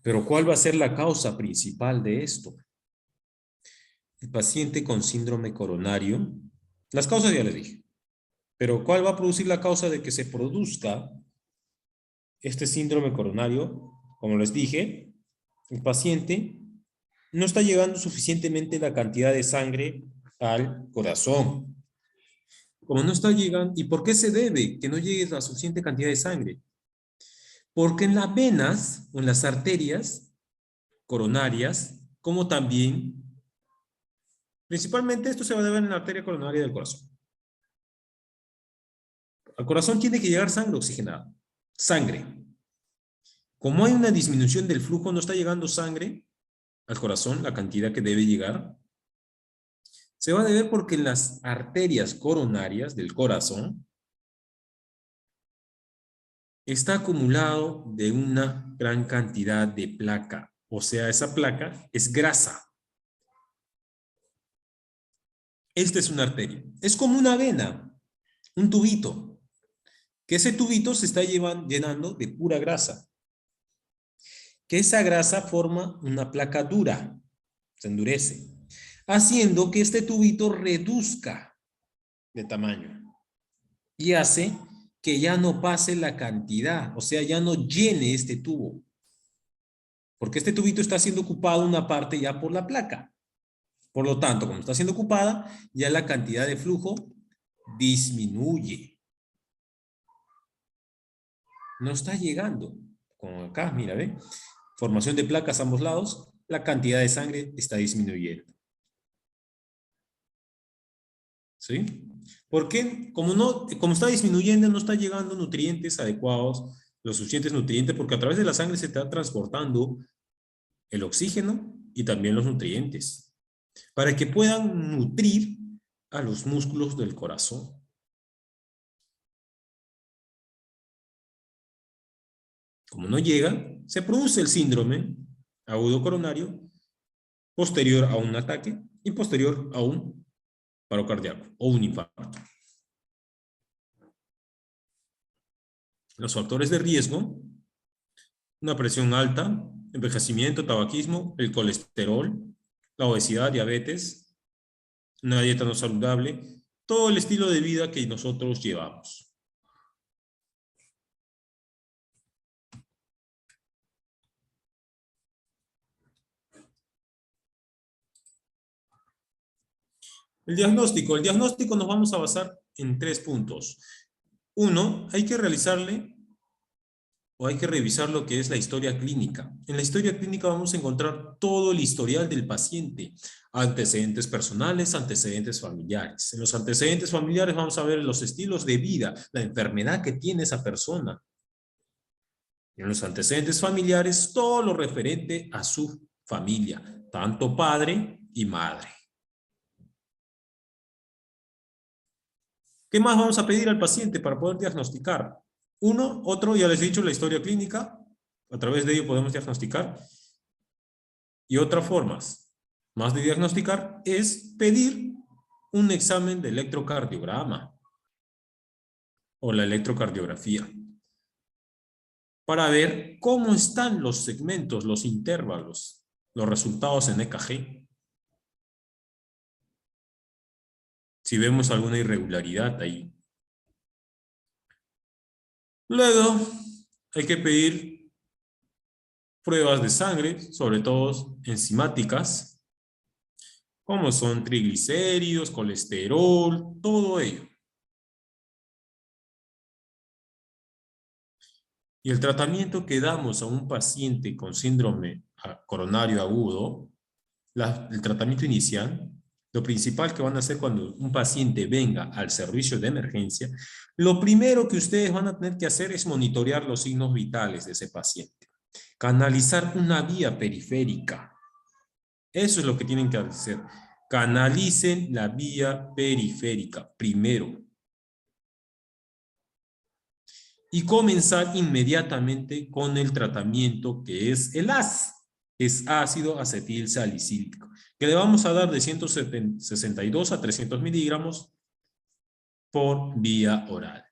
S1: Pero ¿cuál va a ser la causa principal de esto? El paciente con síndrome coronario. Las causas ya les dije. Pero ¿cuál va a producir la causa de que se produzca este síndrome coronario? Como les dije, el paciente no está llegando suficientemente la cantidad de sangre al corazón. Como no está llegando, ¿y por qué se debe que no llegue la suficiente cantidad de sangre? Porque en las venas o en las arterias coronarias, como también, principalmente esto se va a ver en la arteria coronaria del corazón. Al corazón tiene que llegar sangre oxigenada. Sangre. Como hay una disminución del flujo, no está llegando sangre al corazón, la cantidad que debe llegar, se va a deber porque en las arterias coronarias del corazón está acumulado de una gran cantidad de placa. O sea, esa placa es grasa. Esta es una arteria. Es como una vena, un tubito, que ese tubito se está llenando de pura grasa. Que esa grasa forma una placa dura, se endurece, haciendo que este tubito reduzca de tamaño y hace que ya no pase la cantidad, o sea, ya no llene este tubo, porque este tubito está siendo ocupado una parte ya por la placa. Por lo tanto, como está siendo ocupada, ya la cantidad de flujo disminuye. No está llegando, como acá, mira, ¿ve? Formación de placas a ambos lados, la cantidad de sangre está disminuyendo. ¿Sí? Porque como está disminuyendo, no está llegando nutrientes adecuados, los suficientes nutrientes, porque a través de la sangre se está transportando el oxígeno y también los nutrientes, para que puedan nutrir a los músculos del corazón. Como no llega, se produce el síndrome agudo coronario posterior a un ataque y posterior a un paro cardíaco o un infarto. Los factores de riesgo: una presión alta, envejecimiento, tabaquismo, el colesterol, la obesidad, diabetes, una dieta no saludable, todo el estilo de vida que nosotros llevamos. El diagnóstico nos vamos a basar en 3 puntos. Uno, hay que realizarle o hay que revisar lo que es la historia clínica. En la historia clínica vamos a encontrar todo el historial del paciente, antecedentes personales, antecedentes familiares. En los antecedentes familiares vamos a ver los estilos de vida, la enfermedad que tiene esa persona. En los antecedentes familiares, todo lo referente a su familia, tanto padre y madre. ¿Qué más vamos a pedir al paciente para poder diagnosticar? Otro, ya les he dicho, la historia clínica. A través de ello podemos diagnosticar. Y otras formas más de diagnosticar es pedir un examen de electrocardiograma o la electrocardiografía para ver cómo están los segmentos, los intervalos, los resultados en EKG. Si vemos alguna irregularidad ahí. Luego hay que pedir pruebas de sangre, sobre todo enzimáticas, como son triglicéridos, colesterol, todo ello. Y el tratamiento que damos a un paciente con síndrome coronario agudo, el tratamiento inicial, lo principal que van a hacer cuando un paciente venga al servicio de emergencia, lo primero que ustedes van a tener que hacer es monitorear los signos vitales de ese paciente. Canalizar una vía periférica. Eso es lo que tienen que hacer. Canalicen la vía periférica primero. Y comenzar inmediatamente con el tratamiento que es el AS, es ácido acetil salicílico, que le vamos a dar de 162 a 300 miligramos por vía oral.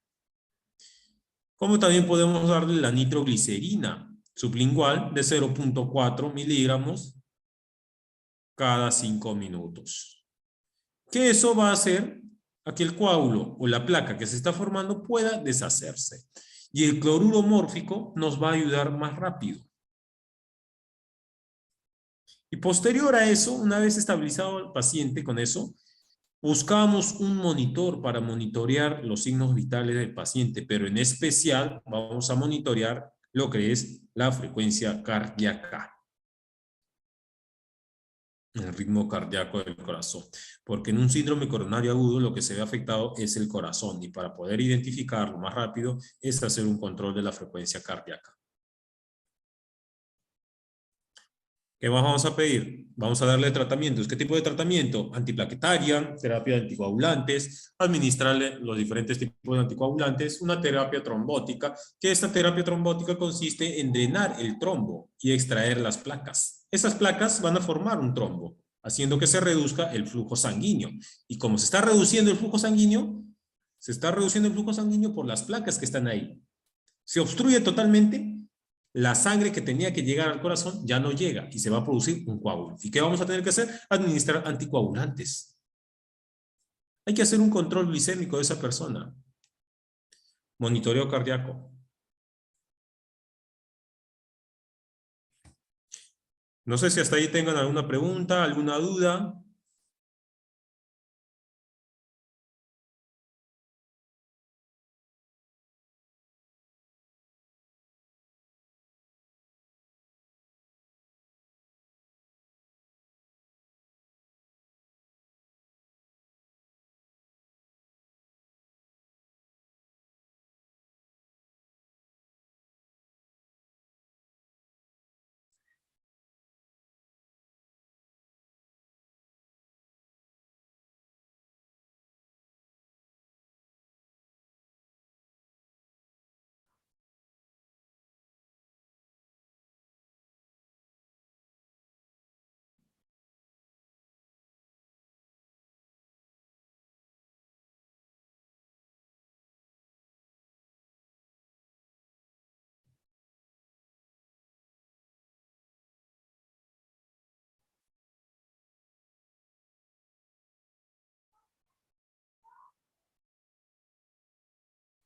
S1: Como también podemos darle la nitroglicerina sublingual de 0.4 miligramos cada 5 minutos. Que eso va a hacer a que el coágulo o la placa que se está formando pueda deshacerse. Y el cloruro mórfico nos va a ayudar más rápido. Y posterior a eso, una vez estabilizado el paciente con eso, buscamos un monitor para monitorear los signos vitales del paciente, pero en especial vamos a monitorear lo que es la frecuencia cardíaca, el ritmo cardíaco del corazón, porque en un síndrome coronario agudo lo que se ve afectado es el corazón, y para poder identificarlo más rápido es hacer un control de la frecuencia cardíaca. ¿Qué más vamos a pedir? Vamos a darle tratamientos. ¿Qué tipo de tratamiento? Antiplaquetaria, terapia de anticoagulantes, administrarle los diferentes tipos de anticoagulantes, una terapia trombótica, que esta terapia trombótica consiste en drenar el trombo y extraer las placas. Esas placas van a formar un trombo, haciendo que se reduzca el flujo sanguíneo. Y como se está reduciendo el flujo sanguíneo, se está reduciendo el flujo sanguíneo por las placas que están ahí. Se obstruye totalmente, la sangre que tenía que llegar al corazón ya no llega y se va a producir un coágulo. ¿Y qué vamos a tener que hacer? Administrar anticoagulantes. Hay que hacer un control glicémico de esa persona. Monitoreo cardíaco. No sé si hasta ahí tengan alguna pregunta, alguna duda.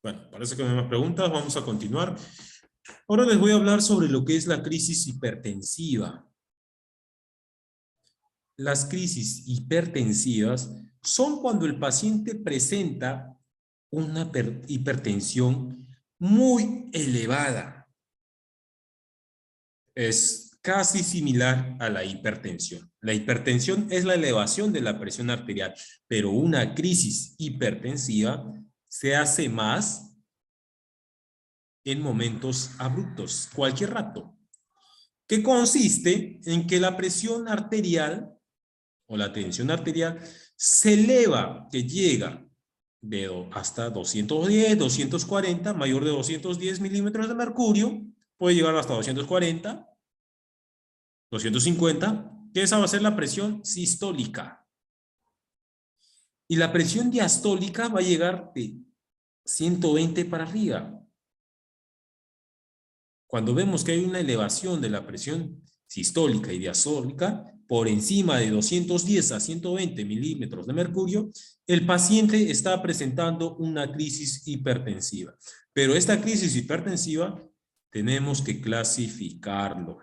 S1: Bueno, parece que no hay más preguntas. Vamos a continuar. Ahora les voy a hablar sobre lo que es la crisis hipertensiva. Las crisis hipertensivas son cuando el paciente presenta una hipertensión muy elevada. Es casi similar a la hipertensión. La hipertensión es la elevación de la presión arterial, pero una crisis hipertensiva se hace más en momentos abruptos, cualquier rato, que consiste en que la presión arterial o la tensión arterial se eleva, que llega hasta 210, 240, mayor de 210 milímetros de mercurio, puede llegar hasta 240, 250, que esa va a ser la presión sistólica. Y la presión diastólica va a llegar de 120 para arriba. Cuando vemos que hay una elevación de la presión sistólica y diastólica por encima de 210 a 120 milímetros de mercurio, el paciente está presentando una crisis hipertensiva. Pero esta crisis hipertensiva tenemos que clasificarlo.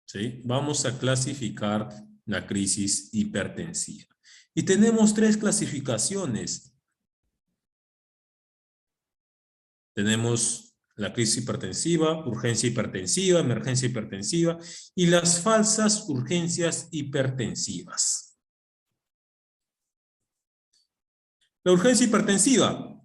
S1: ¿Sí? Vamos a clasificar la crisis hipertensiva. Y tenemos 3 clasificaciones. Tenemos la crisis hipertensiva, urgencia hipertensiva, emergencia hipertensiva y las falsas urgencias hipertensivas. La urgencia hipertensiva,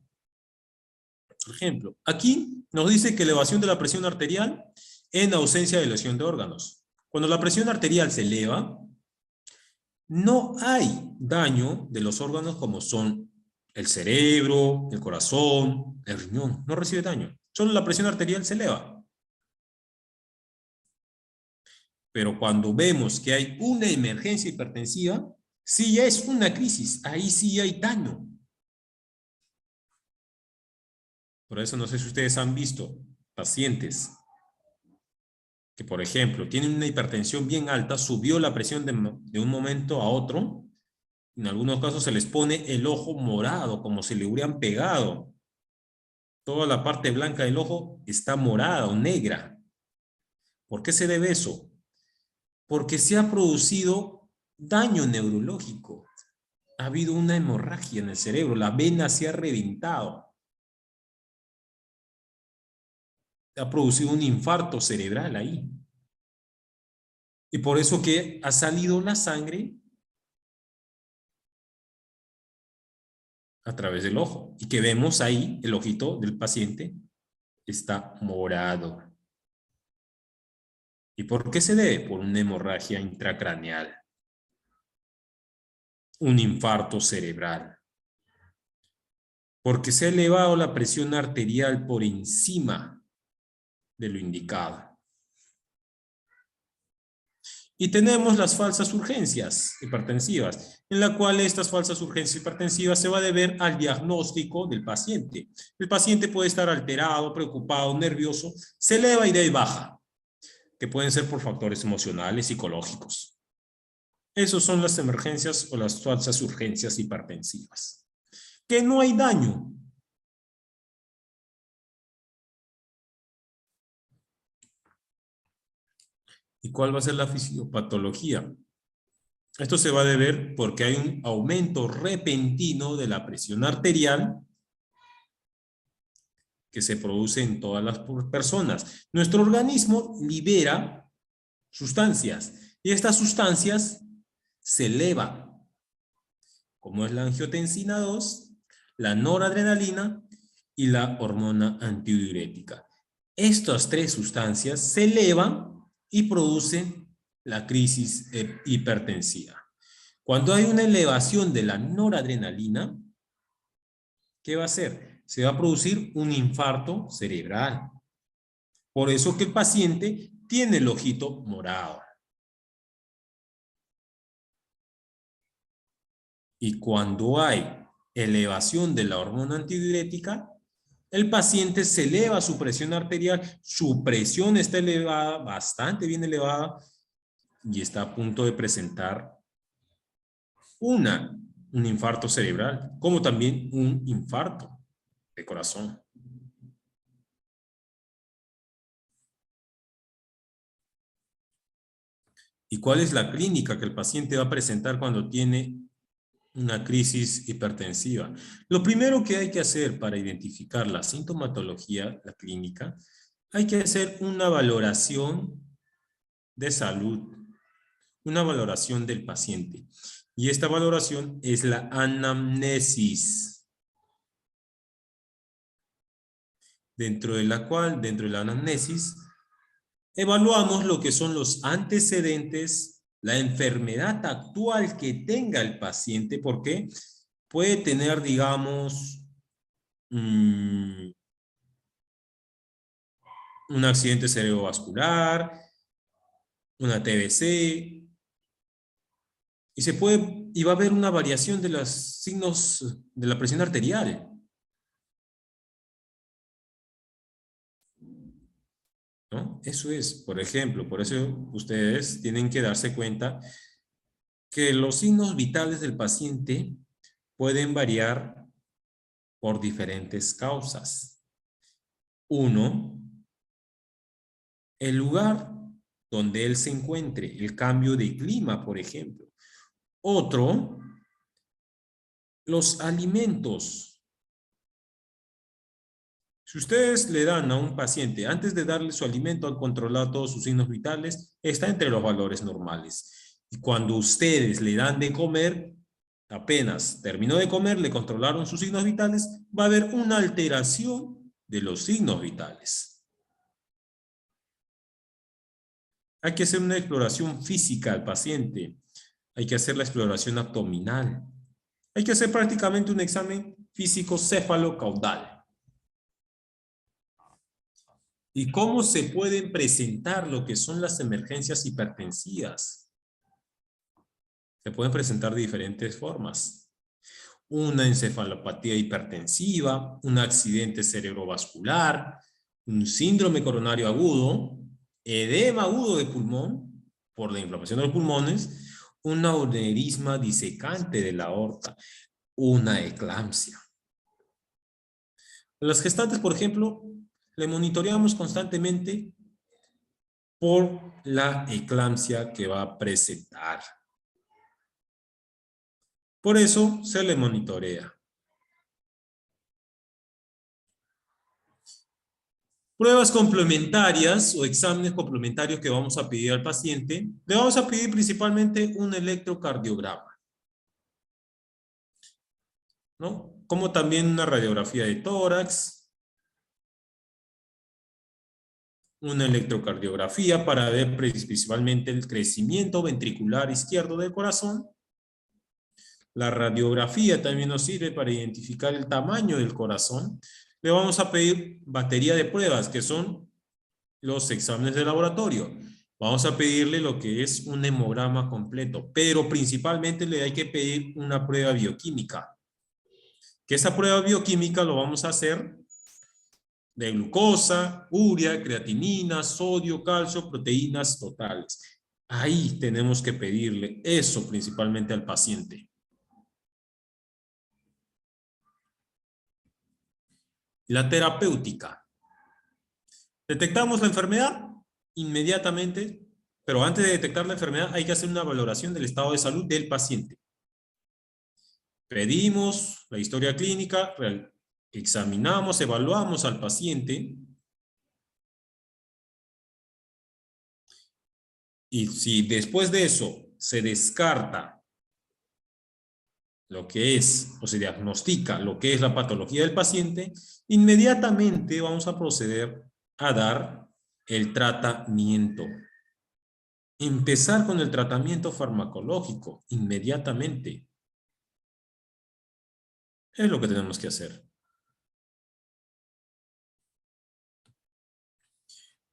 S1: por ejemplo, aquí nos dice que elevación de la presión arterial en ausencia de lesión de órganos. Cuando la presión arterial se eleva, no hay daño de los órganos como son el cerebro, el corazón, el riñón. No recibe daño. Solo la presión arterial se eleva. Pero cuando vemos que hay una emergencia hipertensiva, sí ya es una crisis. Ahí sí hay daño. Por eso no sé si ustedes han visto pacientes que, por ejemplo, tienen una hipertensión bien alta, subió la presión de un momento a otro. En algunos casos se les pone el ojo morado, como si le hubieran pegado. Toda la parte blanca del ojo está morada o negra. ¿Por qué se debe eso? Porque se ha producido daño neurológico. Ha habido una hemorragia en el cerebro, la vena se ha reventado. Ha producido un infarto cerebral ahí. Y por eso que ha salido la sangre a través del ojo. Y que vemos ahí, el ojito del paciente está morado. ¿Y por qué se debe? Por una hemorragia intracraneal. Un infarto cerebral. Porque se ha elevado la presión arterial por encima de lo indicado. Y tenemos las falsas urgencias hipertensivas, en la cual estas falsas urgencias hipertensivas se va a deber al diagnóstico del paciente. El paciente puede estar alterado, preocupado, nervioso, se eleva y de ahí baja, que pueden ser por factores emocionales, psicológicos. Esas son las emergencias o las falsas urgencias hipertensivas. Que no hay daño. ¿Y cuál va a ser la fisiopatología? Esto se va a deber porque hay un aumento repentino de la presión arterial que se produce en todas las personas. Nuestro organismo libera sustancias y estas sustancias se elevan, como es la angiotensina 2, la noradrenalina y la hormona antidiurética. Estas 3 sustancias se elevan y producen la crisis hipertensiva. Cuando hay una elevación de la noradrenalina, ¿qué va a hacer? Se va a producir un infarto cerebral. Por eso que el paciente tiene el ojito morado. Y cuando hay elevación de la hormona antidiurética, el paciente se eleva su presión arterial, su presión está elevada, bastante bien elevada, y está a punto de presentar un infarto cerebral, como también un infarto de corazón. ¿Y cuál es la clínica que el paciente va a presentar cuando tiene una crisis hipertensiva? Lo primero que hay que hacer para identificar la sintomatología, la clínica, hay que hacer una valoración de salud, una valoración del paciente. Y esta valoración es la anamnesis, dentro de la cual, dentro de la anamnesis, evaluamos lo que son los antecedentes la enfermedad actual que tenga el paciente, porque puede tener, digamos, un accidente cerebrovascular, una TBC, y va a haber una variación de los signos de la presión arterial. ¿No? Eso es, por ejemplo, por eso ustedes tienen que darse cuenta que los signos vitales del paciente pueden variar por diferentes causas. Uno, el lugar donde él se encuentre, el cambio de clima, por ejemplo. Otro, los alimentos. Si ustedes le dan a un paciente, antes de darle su alimento, han controlado todos sus signos vitales, está entre los valores normales. Y cuando ustedes le dan de comer, apenas terminó de comer, le controlaron sus signos vitales, va a haber una alteración de los signos vitales. Hay que hacer una exploración física al paciente. Hay que hacer la exploración abdominal. Hay que hacer prácticamente un examen físico céfalo-caudal. ¿Y cómo se pueden presentar lo que son las emergencias hipertensivas? Se pueden presentar de diferentes formas. Una encefalopatía hipertensiva, un accidente cerebrovascular, un síndrome coronario agudo, edema agudo de pulmón por la inflamación de los pulmones, un aneurisma disecante de la aorta, una eclampsia. En las gestantes, por ejemplo, le monitoreamos constantemente por la eclampsia que va a presentar. Por eso se le monitorea. Pruebas complementarias o exámenes complementarios que vamos a pedir al paciente, le vamos a pedir principalmente un electrocardiograma, ¿no? Como también una radiografía de tórax, una electrocardiografía para ver principalmente el crecimiento ventricular izquierdo del corazón. La radiografía también nos sirve para identificar el tamaño del corazón. Le vamos a pedir batería de pruebas, que son los exámenes de laboratorio. Vamos a pedirle lo que es un hemograma completo, pero principalmente le hay que pedir una prueba bioquímica. Que esa prueba bioquímica lo vamos a hacer de glucosa, urea, creatinina, sodio, calcio, proteínas totales. Ahí tenemos que pedirle eso principalmente al paciente. La terapéutica. Detectamos la enfermedad inmediatamente, pero antes de detectar la enfermedad hay que hacer una valoración del estado de salud del paciente. Pedimos la historia clínica, examinamos, evaluamos al paciente y si después de eso se descarta lo que es, o se diagnostica lo que es la patología del paciente, inmediatamente vamos a proceder a dar el tratamiento. Empezar con el tratamiento farmacológico inmediatamente. Es lo que tenemos que hacer.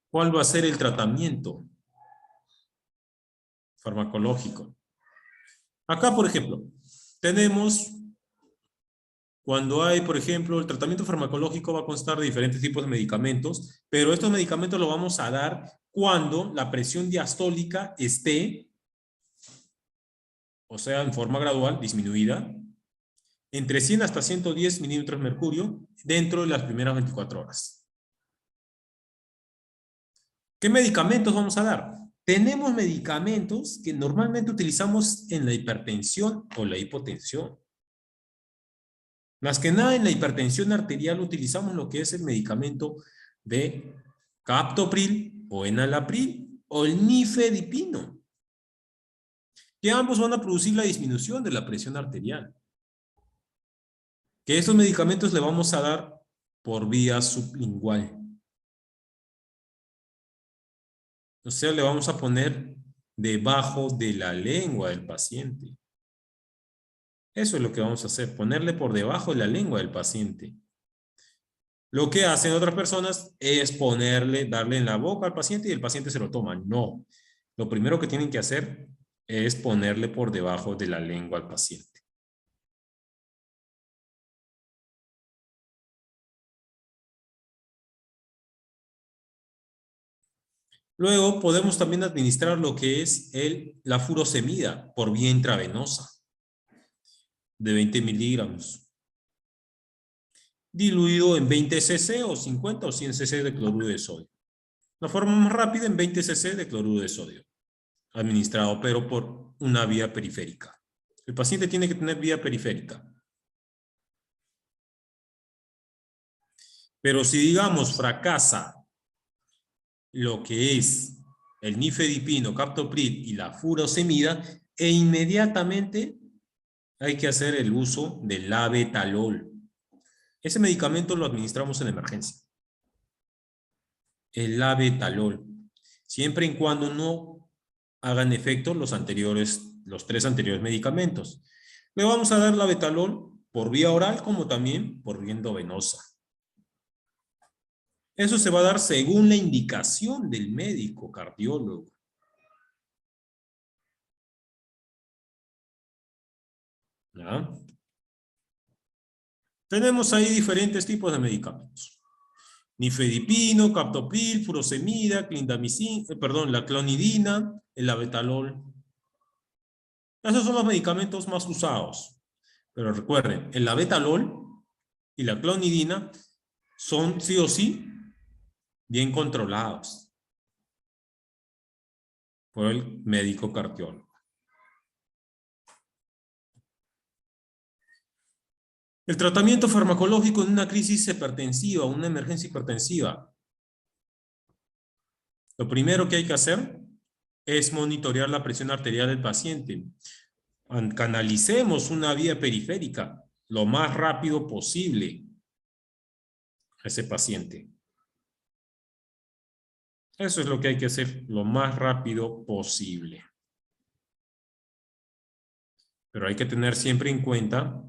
S1: ¿Cuál va a ser el tratamiento farmacológico? Acá, por ejemplo, tenemos, cuando hay, por ejemplo, el tratamiento farmacológico va a constar de diferentes tipos de medicamentos, pero estos medicamentos los vamos a dar cuando la presión diastólica esté, o sea, en forma gradual, disminuida, entre 100 hasta 110 milímetros de mercurio dentro de las primeras 24 horas. ¿Qué medicamentos vamos a dar? Tenemos medicamentos que normalmente utilizamos en la hipertensión o la hipotensión. Más que nada en la hipertensión arterial utilizamos lo que es el medicamento de captopril o enalapril o el nifedipino, que ambos van a producir la disminución de la presión arterial. Que estos medicamentos le vamos a dar por vía sublingual. O sea, le vamos a poner debajo de la lengua del paciente. Eso es lo que vamos a hacer, ponerle por debajo de la lengua del paciente. Lo que hacen otras personas es darle en la boca al paciente y el paciente se lo toma. No. Lo primero que tienen que hacer es ponerle por debajo de la lengua al paciente. Luego podemos también administrar lo que es la furosemida por vía intravenosa de 20 miligramos. Diluido en 20 cc o 50 o 100 cc de cloruro de sodio. La forma más rápida en 20 cc de cloruro de sodio. Administrado, pero por una vía periférica. El paciente tiene que tener vía periférica. Pero si, digamos, fracasa lo que es el nifedipino, captopril y la furosemida, e inmediatamente hay que hacer el uso del labetalol. Ese medicamento lo administramos en emergencia. El labetalol. Siempre y cuando no hagan efecto los tres anteriores medicamentos. Le vamos a dar labetalol por vía oral como también por vía endovenosa. Eso se va a dar según la indicación del médico cardiólogo. ¿Ya? Tenemos ahí diferentes tipos de medicamentos. Nifedipino, captopril, furosemida, clindamicina, la clonidina, el labetalol. Esos son los medicamentos más usados. Pero recuerden, el labetalol y la clonidina son sí o sí bien controlados por el médico cardiólogo. El tratamiento farmacológico en una crisis hipertensiva, una emergencia hipertensiva. Lo primero que hay que hacer es monitorear la presión arterial del paciente. Canalicemos una vía periférica lo más rápido posible a ese paciente. Eso es lo que hay que hacer lo más rápido posible. Pero hay que tener siempre en cuenta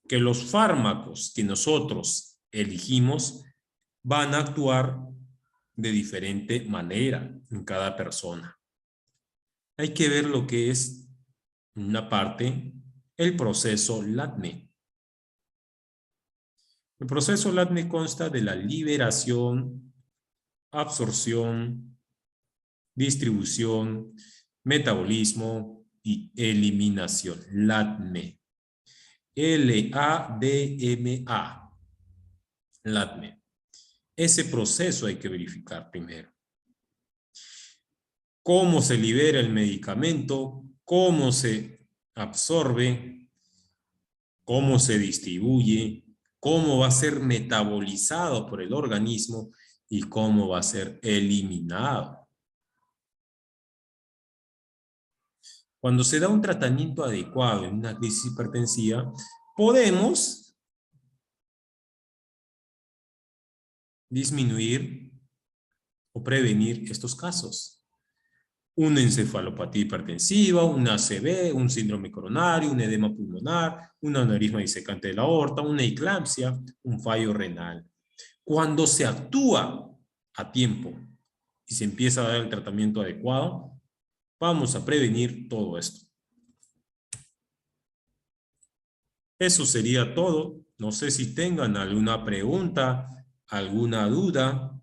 S1: que los fármacos que nosotros elegimos van a actuar de diferente manera en cada persona. Hay que ver lo que es, en una parte, el proceso LATME. El proceso LATME consta de la liberación, absorción, distribución, metabolismo y eliminación. LATME. LADMA. LATME. Ese proceso hay que verificar primero. Cómo se libera el medicamento, cómo se absorbe, cómo se distribuye, cómo va a ser metabolizado por el organismo y cómo va a ser eliminado. Cuando se da un tratamiento adecuado en una crisis hipertensiva, podemos disminuir o prevenir estos casos. Una encefalopatía hipertensiva, una ACV, un síndrome coronario, un edema pulmonar, un aneurisma disecante de la aorta, una eclampsia, un fallo renal. Cuando se actúa a tiempo y se empieza a dar el tratamiento adecuado, vamos a prevenir todo esto. Eso sería todo. No sé si tengan alguna pregunta, alguna duda.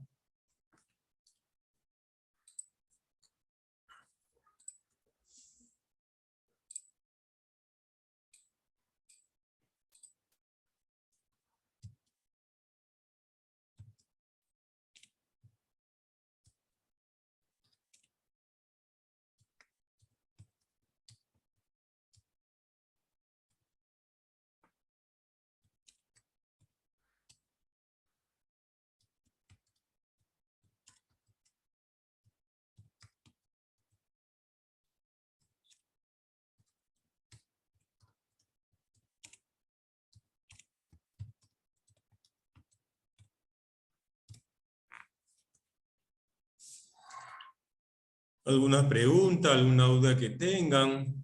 S1: ¿Alguna pregunta, alguna duda que tengan?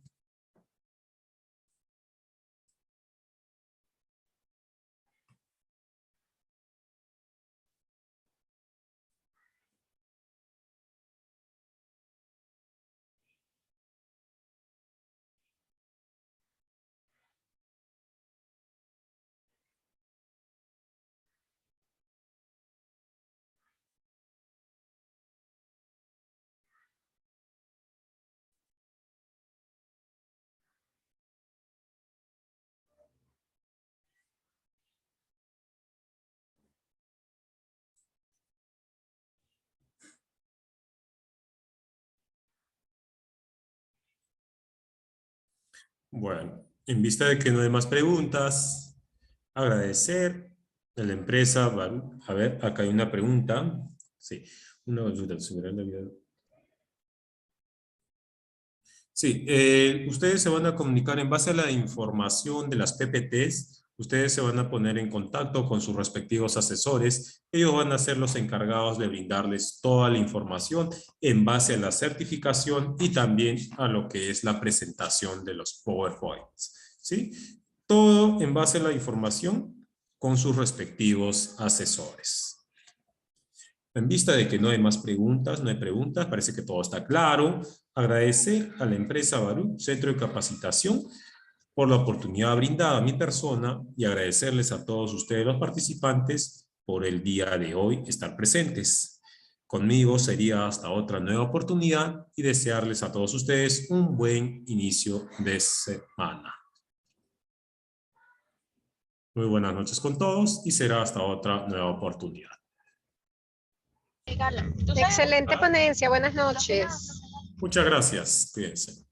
S1: Bueno, en vista de que no hay más preguntas, agradecer a la empresa Baruch. A ver, acá hay una pregunta. Sí, una ayuda sobre la vida. Sí, ustedes se van a comunicar en base a la información de las PPTs. Ustedes se van a poner en contacto con sus respectivos asesores. Ellos van a ser los encargados de brindarles toda la información en base a la certificación y también a lo que es la presentación de los PowerPoints. ¿Sí? Todo en base a la información con sus respectivos asesores. En vista de que no hay más preguntas, no hay preguntas, parece que todo está claro. Agradecer a la empresa Baruch, Centro de Capacitación, por la oportunidad brindada a mi persona y agradecerles a todos ustedes los participantes por el día de hoy estar presentes. Conmigo sería hasta otra nueva oportunidad y desearles a todos ustedes un buen inicio de semana. Muy buenas noches con todos y será hasta otra nueva oportunidad.
S2: Excelente ponencia, buenas noches.
S1: Muchas gracias. Cuídense.